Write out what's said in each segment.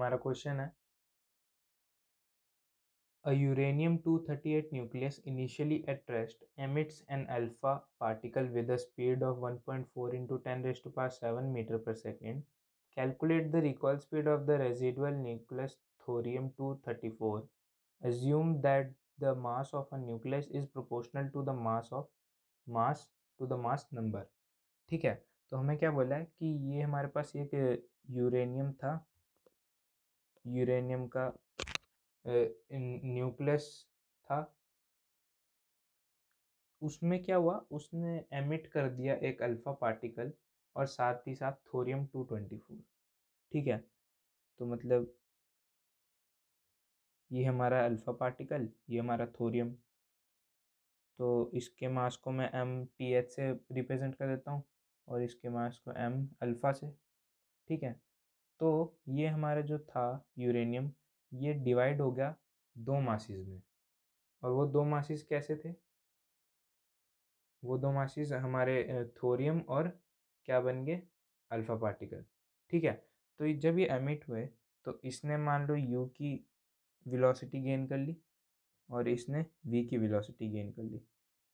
हमारा क्वेश्चन है a uranium-238 nucleus initially at rest emits an alpha particle with a speed of 1.4 into 10 raised to power 7 meter per second. Calculate the recoil speed of the residual nucleus thorium-234. Assume that the mass of a nucleus is proportional to the mass number. ठीक है, तो हमें क्या बोला है कि ये हमारे पास एक यूरेनियम था, यूरेनियम का न्यूक्लियस था। उसमें क्या हुआ, उसने एमिट कर दिया एक अल्फा पार्टिकल और साथ ही साथ थोरियम 224। ठीक है, तो मतलब ये हमारा अल्फा पार्टिकल, ये हमारा थोरियम। तो इसके मास को मैं MTH से रिप्रेजेंट कर देता हूँ और इसके मास को M अल्फा से। ठीक है, तो ये हमारा जो था यूरेनियम, ये डिवाइड हो गया दो मासिस में। और वो दो मासिस कैसे थे? वो दो मासिस हमारे थोरियम और क्या बन गए, अल्फा पार्टिकल। ठीक है, तो जब ये एमिट हुए तो इसने मान लो u की वेलोसिटी गेन कर ली और इसने v की वेलोसिटी गेन कर ली।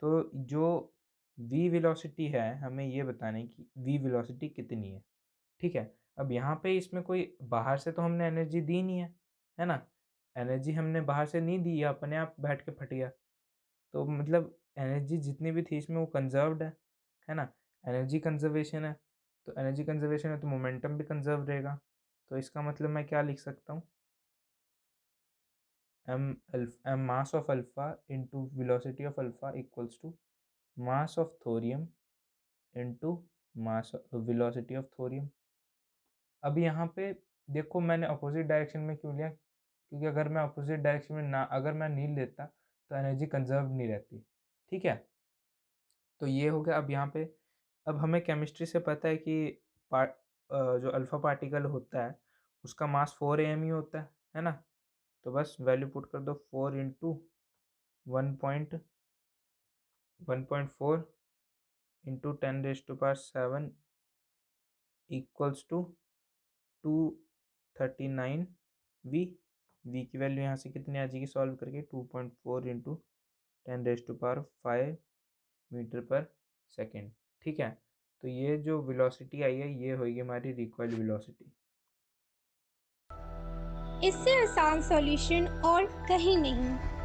तो जो v वेलोसिटी है, हमें ये बताना है कि v वेलोसिटी कितनी है। ठीक है, अब यहाँ पे इसमें कोई बाहर से तो हमने एनर्जी दी नहीं है ना? एनर्जी हमने बाहर से नहीं दी, ये अपने आप बैठ के फट गया। तो मतलब एनर्जी जितनी भी थी इसमें वो कंजर्व्ड है ना? एनर्जी कंजर्वेशन है, तो एनर्जी कंजर्वेशन है तो मोमेंटम भी कंजर्व रहेगा। तो इसका मतलब मैं क्या लिख सकता हूँ, m mass of alpha into velocity of alpha equals to mass of thorium into mass velocity of thorium. अब यहाँ पे देखो, मैंने अपोजिट डायरेक्शन में क्यों लिया, क्योंकि अगर मैं अपोजिट डायरेक्शन में अगर मैं नहीं लेता तो एनर्जी कंजर्व नहीं रहती। ठीक है, तो ये हो गया। अब यहाँ पे अब हमें केमिस्ट्री से पता है कि जो अल्फ़ा पार्टिकल होता है उसका मास 4 am ही होता है ना? तो बस वैल्यू पुट कर दो, 4 into 1.4 into 10⁻⁷ equals to 239 v. V की वैल्यू यहाँ से कितनी आ जाएगी सॉल्व करके, 2.4 इंटू 10⁵ मीटर पर सेकेंड। ठीक है, तो ये जो वेलोसिटी आई है ये होगी हमारी रिकॉइल वेलोसिटी। इससे आसान सॉल्यूशन और कहीं नहीं।